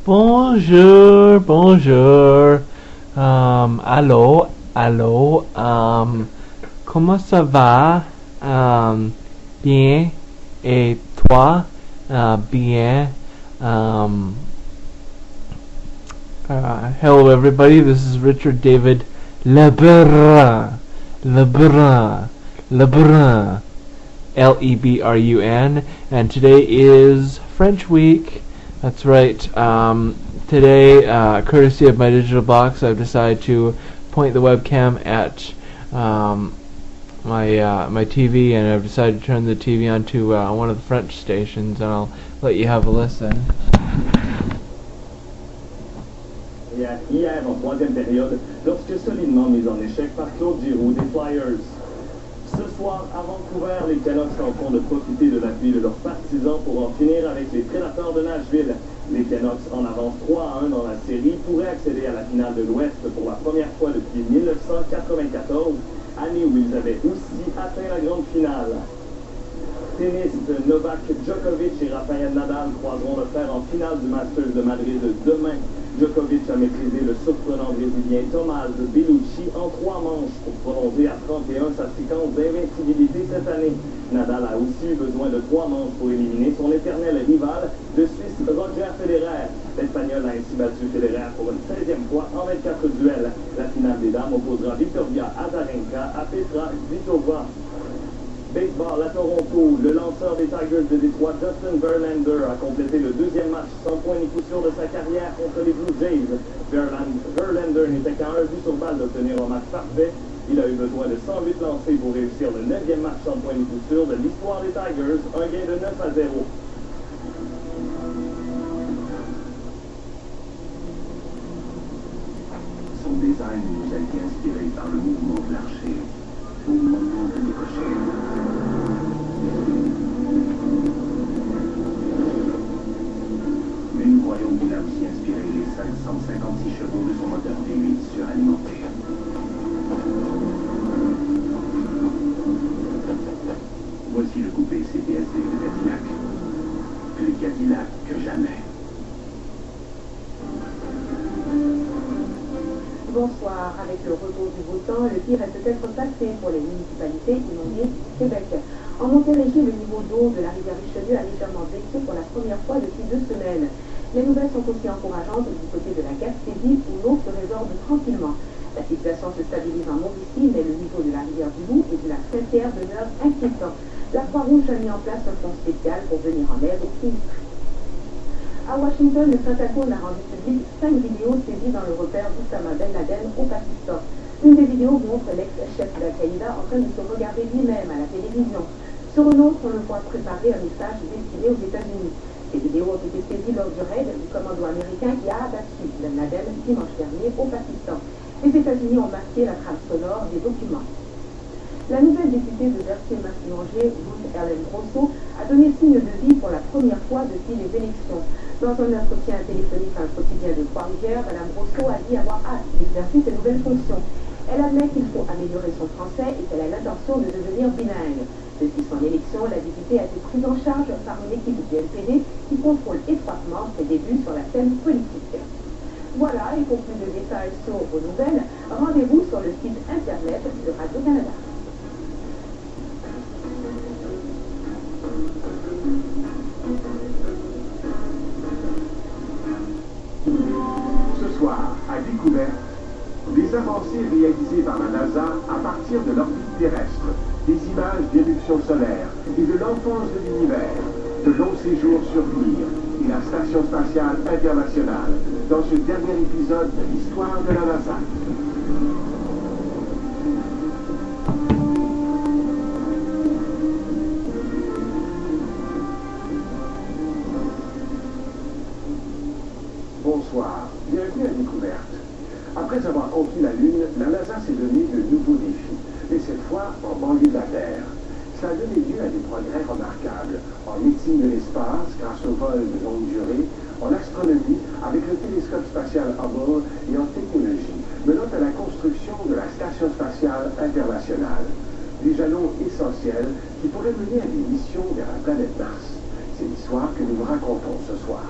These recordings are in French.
Bonjour, bonjour. Allô, allô. Comment ça va? Bien. Et toi? Bien. Hello, everybody. This is Richard David Lebrun. Lebrun. Lebrun. Lebrun. And today is French Week. That's right. Today, courtesy of my digital box, I've decided to point the webcam at my TV, and I've decided to turn the TV onto one of the French stations, and I'll let you have a listen. Hier, en troisième période, lorsque solidement mis en échec par Claude Giroux des Flyers. Ce soir, à Vancouver, les Canucks tenteront de profiter de l'appui de leurs partisans pour en finir avec les Prédateurs de Nashville. Les Canucks, en avance 3-1 dans la série, pourraient accéder à la finale de l'Ouest pour la première fois depuis 1994, année où ils avaient aussi atteint la grande finale. Tennis, Novak Djokovic et Rafael Nadal croiseront le fer en finale du Masters de Madrid demain. Djokovic a maîtrisé le surprenant brésilien Tomás Bellucci en 3 manches pour prolonger à 31 sa séquence d'invincibilité cette année. Nadal a aussi eu besoin de 3 manches pour éliminer son éternel rival, le Suisse Roger Federer. L'Espagnol a ainsi battu Federer pour une 16e fois en 24 duels. La finale des dames opposera Victoria Azarenka à Petra Kvitova. Baseball à Toronto, le lanceur des Tigers de Détroit, Justin Verlander, a complété le 2e match sans point ni coup sûr de sa carrière contre les Blue Jays. Verlander n'était qu'à un but sur balle d'obtenir un match parfait. Il a eu besoin de 108 lancés pour réussir le 9e match sans point ni coup sûr de l'histoire des Tigers, un gain de 9-0. Son design nous a été inspiré par le mouvement de l'archer, au moment de décocher. Mais nous croyons qu'il a aussi inspiré les 556 chevaux de son moteur V8 suralimenté. Voici le coupé CPSV de Cadillac. Plus Cadillac que jamais. Bonsoir. Avec le retour du beau temps, le pire est peut-être passé pour les municipalités inondées du Québec. En Montérégie, le niveau d'eau de la rivière Richelieu a légèrement baissé pour la première fois depuis 2 semaines. Les nouvelles sont aussi encourageantes du côté de la Gaspésie, où l'eau se résorbe tranquillement. La situation se stabilise en Mauricie, mais le niveau de la rivière du Loup et de la Saint-Pierre demeure inquiétant. La Croix-Rouge a mis en place un fonds spécial pour venir en aide aux sinistrés. À Washington, le Pentagone a rendu public 5 vidéos saisies dans le repère d'Oussama Ben Laden au Pakistan. Une des vidéos montre l'ex-chef d'Al-Qaïda en train de se regarder lui-même à la télévision. Sur une autre, on le voit préparer un message destiné aux États-Unis. Ces vidéos ont été saisies lors du raid du commando américain qui a abattu Ben Laden dimanche dernier au Pakistan. Les États-Unis ont masqué la trame sonore des documents. La nouvelle députée de Berthier-Massignanger, Ruth Ellen Grosso, a donné signe de vie pour la première fois depuis les élections. Dans un entretien téléphonique à un quotidien de Trois-Rivières, Mme Grosso a dit avoir hâte d'exercer ses nouvelles fonctions. Elle admet qu'il faut améliorer son français et qu'elle a l'intention de devenir bilingue. Depuis son élection, la députée a été prise en charge par une équipe du NPD qui contrôle étroitement ses débuts sur la scène politique. Voilà, et pour plus de détails sur vos nouvelles, rendez-vous sur le site internet de Radio-Canada. Ce soir, à Découverte, des avancées réalisées par la NASA à partir de l'orbite terrestre, des images d'éruptions solaires et de l'enfance de l'univers, de longs séjours sur Mir et la Station spatiale internationale dans ce dernier épisode de l'histoire de la NASA. Bonsoir, bienvenue à Découverte. Après avoir conquis la Lune, la NASA s'est donné de nouveaux défis, et cette fois en banlieue de la Terre. Ça a donné lieu à des progrès remarquables en médecine de l'espace grâce au vol de longue durée, en astronomie avec le télescope spatial Hubble et en technologie menant à la construction de la Station spatiale internationale. Des jalons essentiels qui pourraient mener à des missions vers la planète Mars. C'est l'histoire que nous vous racontons ce soir.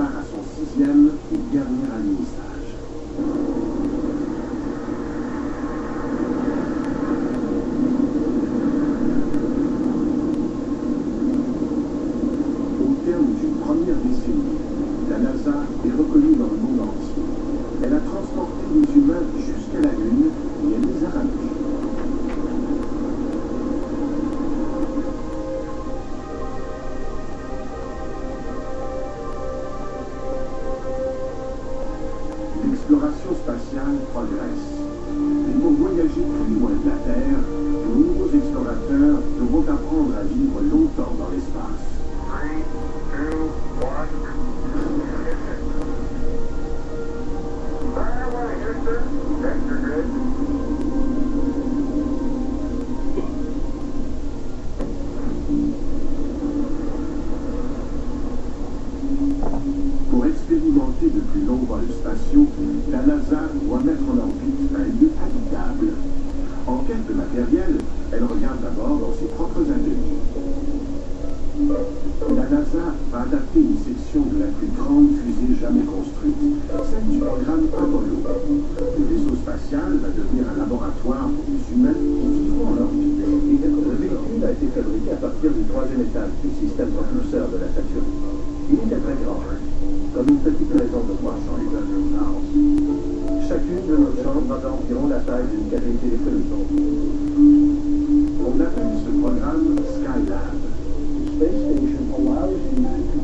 prépare à son 6e et dernier alunissage. Au terme d'une première décennie, la NASA est reconnue dans le monde entier. Elle a transporté les humains jusqu'à la Lune et elle les a ramenés. L'exploration spatiale progresse. Et pour voyager plus loin de la Terre, de nouveaux explorateurs devront apprendre à vivre longtemps dans l'espace. 3, 2, 1. Fire away, Houston. Vector grid. Pour expérimenter de plus longs vols spatiaux, la NASA doit mettre en orbite un lieu habitable. En quête de matériel, elle regarde d'abord dans ses propres ateliers. La NASA va adapter une section de la plus grande fusée jamais construite, celle du programme Apollo. Le vaisseau spatial va devenir un laboratoire pour les humains qui vivront en orbite. Le véhicule a été fabriqué à partir du 3e étage du système propulseur de la Saturne. Il était très grand, comme une petite maison de 300 étages. Chacune de nos chambres a environ la taille d'une cabine téléphonique. On appelle ce programme Skylab.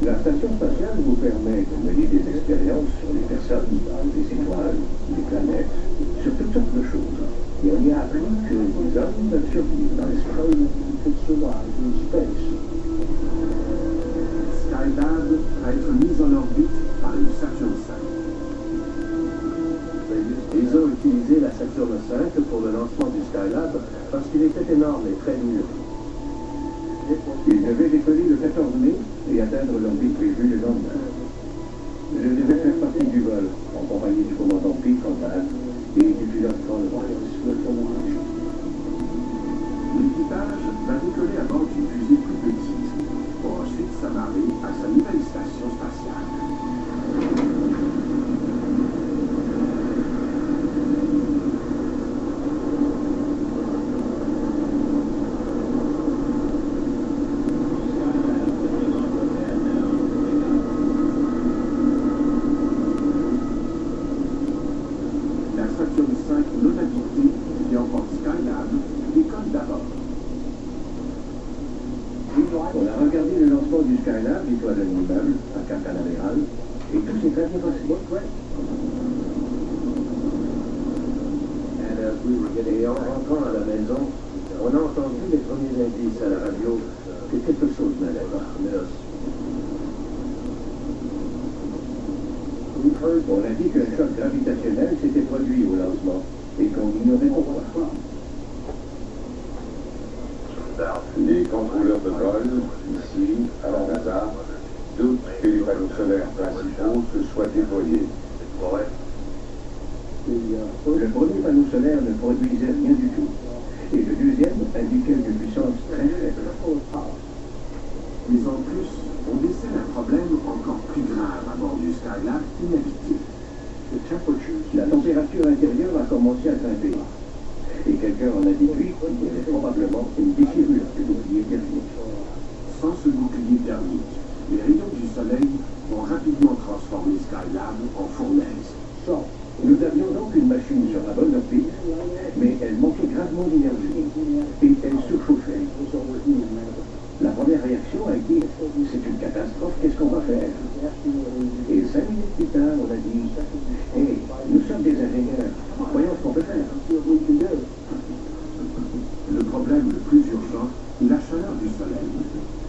La station spatiale vous permet de mener des expériences sur les personnes, les étoiles, les planètes, sur toutes sortes de choses. Et on y a appris que les hommes peuvent survivre dans l'espace. Skylab va être mise en orbite par une Saturn V. Ils ont utilisé la Saturn V pour le lancement du Skylab parce qu'il était énorme et très dur. Ils devaient décoller le 14 mai et atteindre l'orbite prévue le lendemain. Je devais faire partie du vol, en compagnie du commandant Pete Conrad et du pilote Conrad. L'équipage va décoller à bord d'une fusée plus petite, pour ensuite s'amarrer à sa nouvelle station spatiale. La Saturn V non habitée, qui emporte Skylab, décolle d'abord. On a regardé le lancement du Skylab, l'étoile d'un immeuble, à Cap Canaveral, et tout s'est très bien passé. Et en rentrant à la maison, on a entendu les premiers indices à la radio que quelque chose n'allait pas. On a dit qu'un choc gravitationnel s'était produit au lancement et qu'on ignorait pourquoi. Les contrôleurs de vol, ici, à la NASA, doutent que les panneaux solaires principaux se soient déployés. Le premier panneau solaire ne produisait rien du tout, et le deuxième indiquait une puissance très faible. Mais en plus, on décèle un problème encore plus grave à bord du Skylab inhabité. La température intérieure a commencé à grimper. Et quelqu'un en a déduit qu'il y avait probablement une déchirure du bouclier thermique. Sans ce bouclier thermique, les rayons du soleil ont rapidement transformé Skylab en fournaise. Nous avions donc une machine sur la bonne orbite, mais elle manquait gravement d'énergie et elle surchauffait. La première réaction a été « c'est une catastrophe, qu'est-ce qu'on va faire ?» Et 5 minutes plus tard, on a dit « Hey, nous sommes des ingénieurs, voyons ce qu'on peut faire. » Le problème le plus urgent est la chaleur du soleil.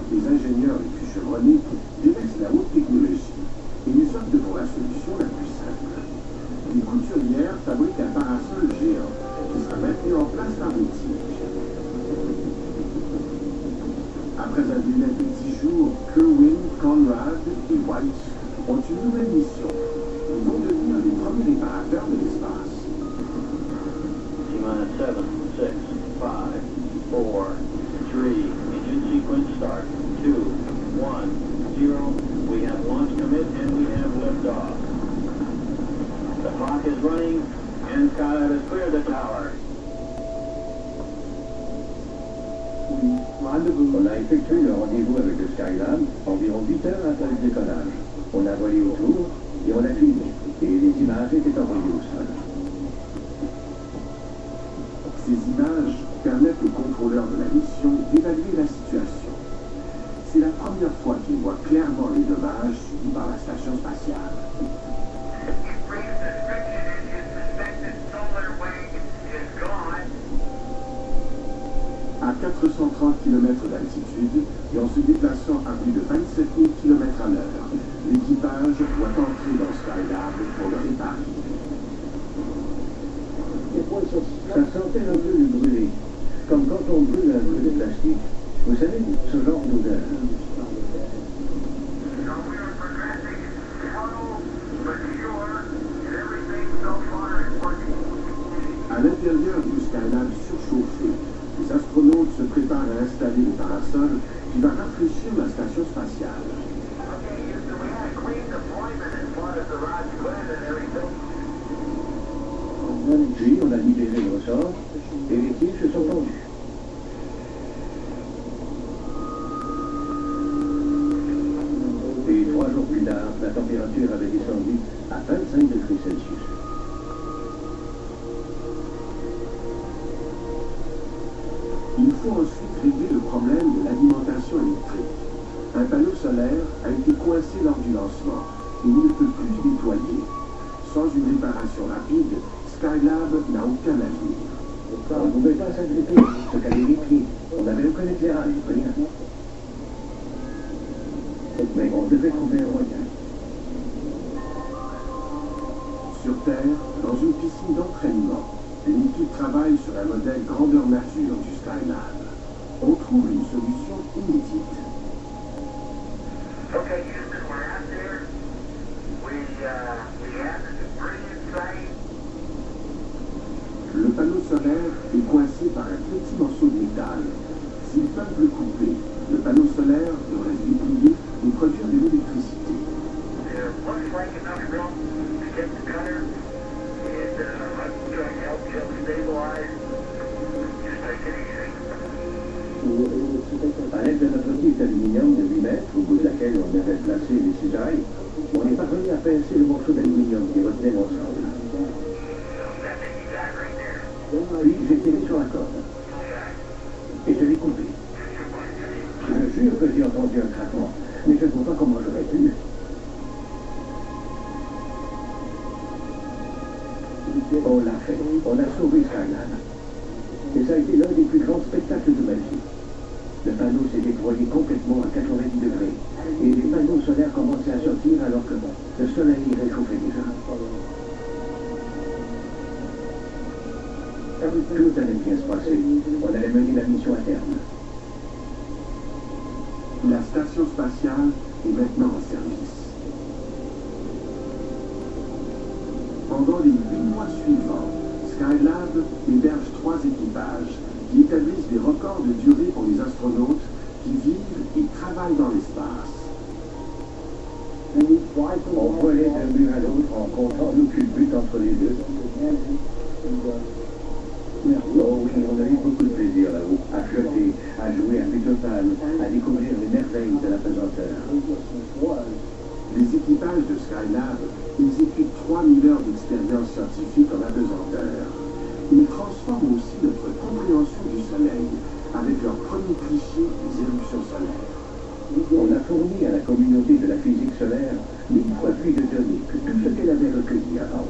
Les ingénieurs les plus chevronnés délaissent la haute technologie et ils optent pour la solution la plus simple. Les couturières fabriquent un parasol géant qui sera maintenu en place par des tiges. Après un délai de 10 jours, Kerwin, Conrad et White ont une nouvelle mission. Ils vont devenir les premiers réparateurs de l'espace. T-minus 7, 6, 5, 4, 3, engine sequence start, 2, 1, 0. We have launch commit and we have liftoff. The clock is running, and Skylab has cleared the tower. On a effectué le rendez-vous avec le Skylab environ 8 heures après le décollage. On a volé autour et on a filmé. Et les images étaient envoyées au sol. Ces images permettent aux contrôleurs de la mission d'évaluer la situation. C'est la première fois qu'ils voient clairement les dommages subis par la station spatiale. À 430 km d'altitude et en se déplaçant à plus de 27 000 km à l'heure, l'équipage doit entrer dans Skylab pour le réparer. Ça sentait un peu le brûlé, comme quand on brûle un peu de plastique. Vous savez, ce genre d'odeur. À l'intérieur du Skylab surchauffé, les astronautes se préparent à installer le parasol qui va rafraîchir la station spatiale. Puis on a libéré le ressort et les tiges se sont tendues. Et 3 jours plus tard, la température avait descendu à 25 degrés Celsius. Il faut ensuite régler le problème de l'alimentation électrique. Un panneau solaire a été coincé lors du lancement et il ne peut plus déployer. Sans une réparation rapide, Skylab n'a aucun avenir. On ne pouvait pas s'inquiéter, ce qu'avait écrit. On avait aucun éclairage, rien. Mais on devait trouver un moyen. Sur Terre, dans une piscine d'entraînement, une équipe travaille sur un modèle grandeur nature du Skylab. On trouve une solution inédite. Okay, Houston, we're out there. We have this brilliant site. Le panneau solaire est coincé par un petit morceau de métal. S'ils peuvent le couper, le panneau solaire devrait se déplier et produire de l'électricité. There looks like enough room to get the cutter, and I'm trying to help you stabilize. Just take it easy. À l'aide de notre tige d'aluminium de 8 mètres, au bout de laquelle on avait placé les cisailles, on est parvenu à pincer le morceau d'aluminium qui retenait l'ensemble. Puis j'ai tiré sur la corde. Et je l'ai coupé. Je jure que j'ai entendu un craquement, mais je ne vois pas comment j'aurais pu. On l'a fait. On a sauvé Skylab. Et ça a été l'un des plus grands spectacles de ma vie. Le panneau s'est déployé complètement à 90 degrés. Et les panneaux solaires commençaient à sortir alors que le soleil réchauffait déjà. Tout allait bien se passer. On allait mener la mission à terme. La station spatiale est maintenant en service. Pendant les 8 mois suivants, Skylab héberge 3 équipages qui établissent des records de durée pour les astronautes qui vivent et travaillent dans l'espace. On volait d'un but à l'autre en comptant nos culbutes entre les deux. Oh oui, on a eu beaucoup de plaisir là-haut, à flotter, à jouer à Pétopal, à découvrir les merveilles de la pesanteur. Les équipages de Skylab exécutent 3000 heures d'expérience scientifique en apesanteur. Ils transforment aussi notre compréhension du Soleil avec leur premier cliché des éruptions solaires. On a fourni à la communauté de la physique solaire 1000 fois plus de données que tout ce qu'elle avait recueilli avant.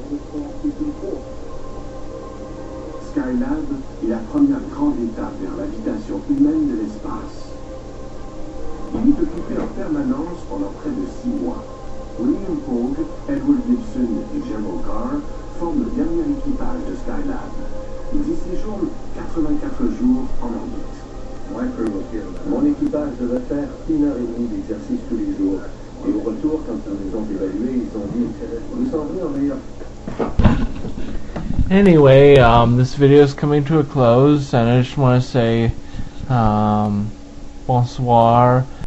Skylab est la première grande étape vers l'habitation humaine de l'espace. Il est occupé en permanence pendant près de 6 mois. William Pogue, Edward Gibson et Jim O'Carr forment le dernier équipage de Skylab. Ils y séjournent 84 jours en orbite. Mon équipage devait faire 1h30 d'exercice tous les jours. Et au retour, quand ils nous ont évalués, ils ont dit « Vous semblez en meilleur ». Anyway, this video is coming to a close, and I just want to say bonsoir.